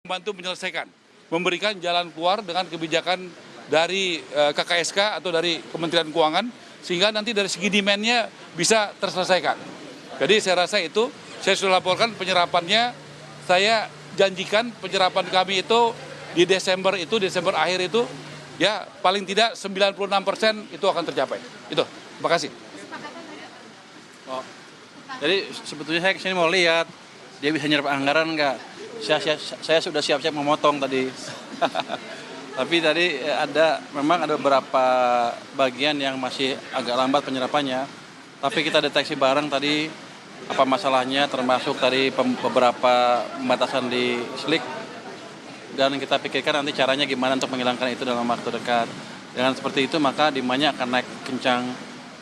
membantu menyelesaikan, memberikan jalan keluar dengan kebijakan dari KKSK atau dari Kementerian Keuangan, sehingga nanti dari segi demand-nya bisa terselesaikan. Jadi saya rasa itu, saya sudah laporkan penyerapannya, saya janjikan penyerapan kami itu di Desember akhir itu, ya paling tidak 96% itu akan tercapai. Itu, terima kasih. Oh. Jadi sebetulnya saya kesini mau lihat, dia bisa nyerap anggaran nggak? Saya sudah siap-siap memotong tadi. Tapi tadi memang ada beberapa bagian yang masih agak lambat penyerapannya. Tapi kita deteksi bareng tadi apa masalahnya, termasuk tadi beberapa pembatasan di SLIK. Dan kita pikirkan nanti caranya gimana untuk menghilangkan itu dalam waktu dekat. Dengan seperti itu maka demand-nya akan naik kencang.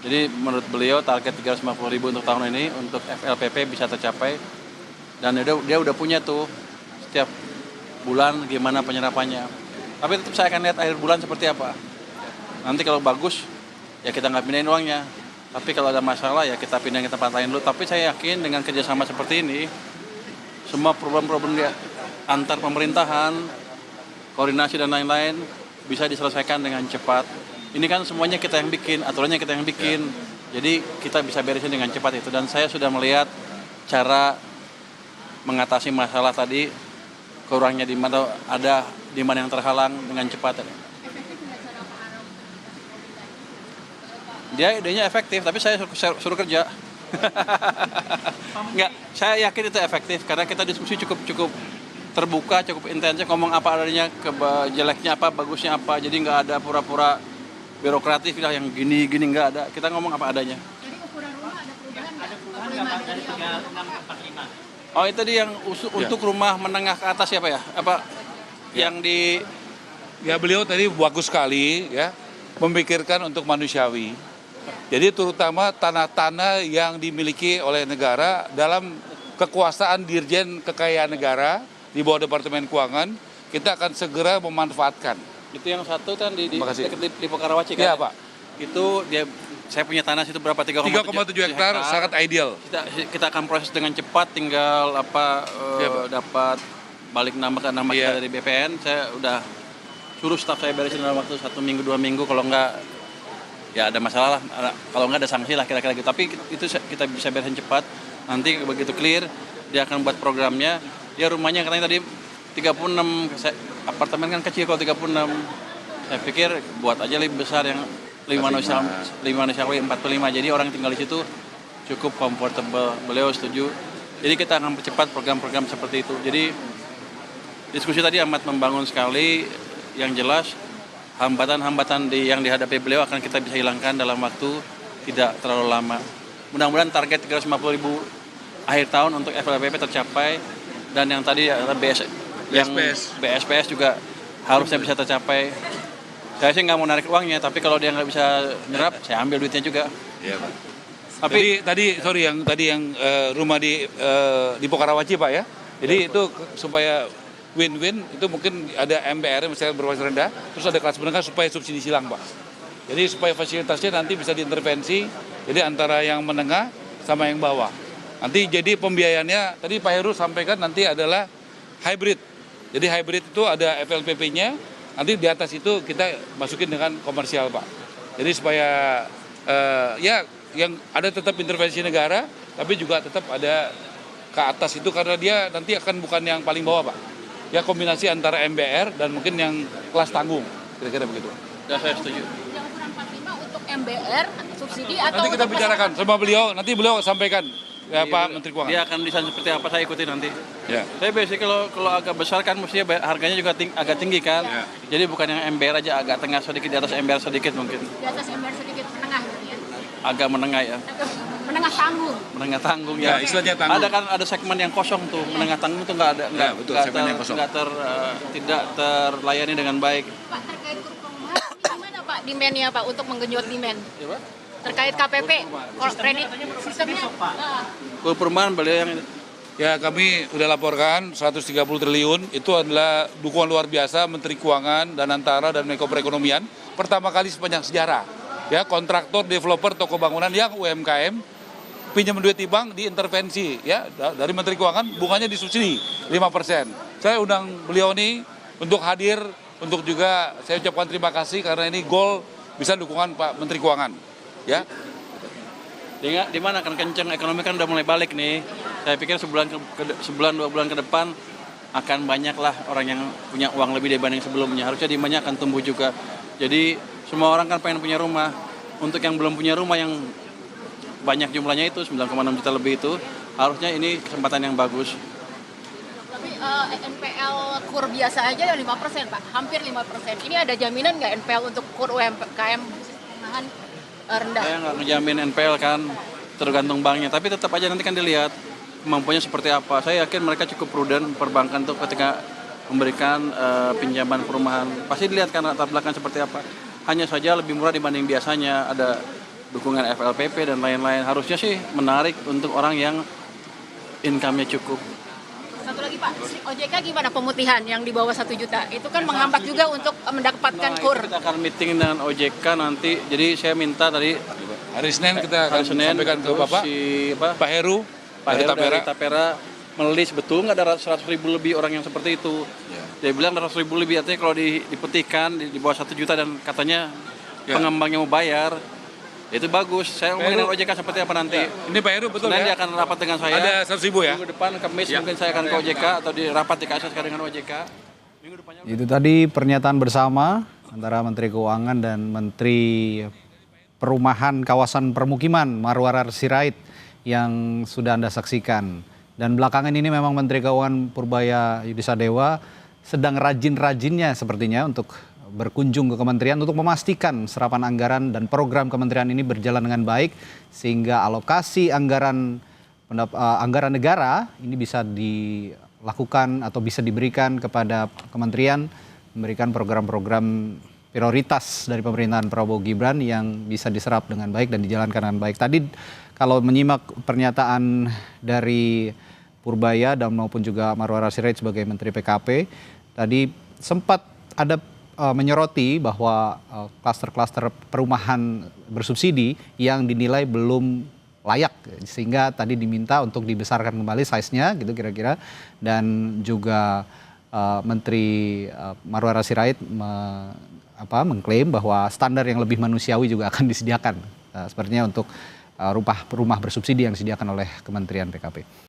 Jadi menurut beliau target 350.000 untuk tahun ini untuk FLPP bisa tercapai. Dan dia udah punya tuh setiap bulan gimana penyerapannya. Tapi tetap saya akan lihat akhir bulan seperti apa. Nanti kalau bagus, ya kita nggak pindahin uangnya. Tapi kalau ada masalah, ya kita pindahin ke tempat lain dulu. Tapi saya yakin dengan kerjasama seperti ini, semua problem-problem antar pemerintahan, koordinasi dan lain-lain, bisa diselesaikan dengan cepat. Ini kan semuanya kita yang bikin, aturannya kita yang bikin. Jadi kita bisa beresin dengan cepat itu. Dan saya sudah melihat cara mengatasi masalah tadi, kurangnya demand atau ada demand yang terhalang dengan cepat. Dia idenya efektif, tapi saya suruh kerja. Enggak, saya yakin itu efektif karena kita diskusi cukup terbuka, cukup intensif, ngomong apa adanya, jeleknya apa, bagusnya apa. Jadi nggak ada pura-pura birokratif lah yang gini nggak ada. Kita ngomong apa adanya. Jadi ukuran rumah ada perubahan nggak? Dari 36 ke 45. Oh itu tadi yang untuk rumah menengah ke atas ya Pak ya? Apa yang di... Ya beliau tadi bagus sekali ya, memikirkan untuk manusiawi. Jadi terutama tanah-tanah yang dimiliki oleh negara dalam kekuasaan Dirjen Kekayaan Negara di bawah Departemen Keuangan, kita akan segera memanfaatkan. Itu yang satu kan di Pokarawaci kan? Iya Pak. Itu saya punya tanah situ berapa? 3,7 hektar, sangat ideal. Kita akan proses dengan cepat, tinggal dapat balik nama kita dari BPN. Saya udah suruh staf saya beresin dalam waktu 1 minggu 2 minggu, kalau enggak ya ada masalah lah, kalau enggak ada sanksi lah kira-kira gitu. Tapi itu kita bisa beresin cepat. Nanti begitu clear dia akan buat programnya. Dia rumahnya katanya tadi 36, apartemen kan kecil kalau 36. Saya pikir buat aja lebih besar yang 5 manusiawi 45. Jadi orang tinggal di situ cukup comfortable. Beliau setuju. Jadi kita akan percepat program-program seperti itu. Jadi diskusi tadi amat membangun sekali. Yang jelas hambatan-hambatan yang dihadapi beliau akan kita bisa hilangkan dalam waktu tidak terlalu lama. Mudah-mudahan target 350.000 akhir tahun untuk FLPP tercapai. Dan yang tadi BSPS juga harusnya bisa tercapai. Saya sih nggak mau narik uangnya, tapi kalau dia nggak bisa nyerap, saya ambil duitnya juga. Iya Pak. Tapi tadi yang rumah di Pokarawaci Pak ya. Jadi itu supaya win-win, itu mungkin ada MBR misalnya berbasis rendah, terus ada kelas menengah supaya subsidi silang Pak. Jadi supaya fasilitasnya nanti bisa diintervensi, jadi antara yang menengah sama yang bawah. Nanti jadi pembiayaannya, tadi Pak Heru sampaikan nanti adalah hybrid. Jadi hybrid itu ada FLPP-nya, nanti di atas itu kita masukin dengan komersial Pak. Jadi supaya yang ada tetap intervensi negara, tapi juga tetap ada ke atas itu karena dia nanti akan bukan yang paling bawah Pak. Ya kombinasi antara MBR dan mungkin yang kelas tanggung, kira-kira begitu. ya saya setuju. Yang ukuran 45 untuk MBR subsidi atau Nanti kita bicarakan sama beliau, nanti beliau sampaikan ya Pak Menteri Keuangan. Dia akan desain seperti apa, saya ikuti nanti. Ya. Saya biasanya kalau agak besar kan mestinya harganya juga agak tinggi kan. Ya. Jadi bukan yang MBR aja, agak tengah sedikit, di atas MBR sedikit mungkin. Di atas MBR sedikit menengah gitu ya. Agak menengah ya. Menengah tanggung. Menengah tanggung Ya, ya. istilahnya tanggung. Ada segmen yang kosong tuh. Menengah tanggung tuh nggak ada, betul, segmen yang kosong. tidak terlayani dengan baik. Pak, terkait kur perumahan ini gimana Pak demand-nya Pak untuk menggenjot demand? Ya, Pak? Terkait KPP, kredit sistemnya. Kur perumahan beliau yang Ya kami sudah laporkan 130 triliun, itu adalah dukungan luar biasa Menteri Keuangan dan Antara dan Menko Perekonomian. Pertama kali sepanjang sejarah, ya kontraktor, developer, toko bangunan yang UMKM pinjam duit di bank diintervensi, ya dari Menteri Keuangan bunganya disubsidi 5%. saya undang beliau nih untuk hadir, untuk juga saya ucapkan terima kasih karena ini goal bisa dukungan Pak Menteri Keuangan. Ya, Di mana kan kenceng ekonomi kan udah mulai balik nih. Saya pikir sebulan 2 bulan ke depan akan banyak lah orang yang punya uang lebih dibanding sebelumnya. Harusnya demandnya akan tumbuh juga. Jadi semua orang kan pengen punya rumah. Untuk yang belum punya rumah yang banyak jumlahnya itu 9,6 juta lebih itu, harusnya ini kesempatan yang bagus. Tapi NPL KUR biasa aja ya 5% Pak, hampir 5%. Ini ada jaminan nggak NPL untuk KUR UMKM perumahan rendah? Saya nggak ngejamin NPL kan, tergantung banknya. Tapi tetap aja nanti kan dilihat kemampuannya seperti apa. Saya yakin mereka cukup prudent perbankan tuh ketika memberikan pinjaman perumahan. Pasti dilihat kan latar belakang seperti apa. Hanya saja lebih murah dibanding biasanya, ada dukungan FLPP dan lain-lain. Harusnya sih menarik untuk orang yang income-nya cukup. Satu lagi Pak, OJK gimana pemutihan yang di bawah 1 juta? Itu kan menghambat juga untuk mendapatkan KUR. Kita akan meeting dengan OJK nanti. Jadi saya minta tadi hari Senin kita akan sampaikan ke Bapak, Pak Heru, dari Tapera melis betul nggak ada 100.000 lebih orang yang seperti itu. Dia bilang ada 100.000 lebih, artinya kalau dipetihkan di bawah 1 juta dan katanya pengembangnya mau bayar, itu bagus. Saya ngomongin dengan OJK seperti apa nanti. Ini Pak Heru betul Senin ya? dia akan rapat dengan saya. Ada 100.000 ya? Minggu depan Kamis mungkin saya akan ke OJK atau di rapat di KSS dengan OJK. Minggu depannya. Itu tadi pernyataan bersama antara Menteri Keuangan dan Menteri Perumahan Kawasan Permukiman Marwarar Sirait yang sudah Anda saksikan. Dan belakangan ini memang Menteri Keuangan Purbaya Yudisadewa sedang rajin-rajinnya sepertinya untuk berkunjung ke kementerian untuk memastikan serapan anggaran dan program kementerian ini berjalan dengan baik sehingga alokasi anggaran negara ini bisa dilakukan atau bisa diberikan kepada kementerian, memberikan program-program prioritas dari pemerintahan Prabowo Gibran yang bisa diserap dengan baik dan dijalankan dengan baik. Tadi kalau menyimak pernyataan dari Purbaya dan maupun juga Marwarar Sirait sebagai Menteri PKP, tadi sempat ada menyoroti bahwa klaster-klaster perumahan bersubsidi yang dinilai belum layak sehingga tadi diminta untuk dibesarkan kembali size-nya gitu kira-kira, dan juga Menteri Marwarar Sirait mengklaim bahwa standar yang lebih manusiawi juga akan disediakan sepertinya untuk rumah bersubsidi yang disediakan oleh Kementerian PKP.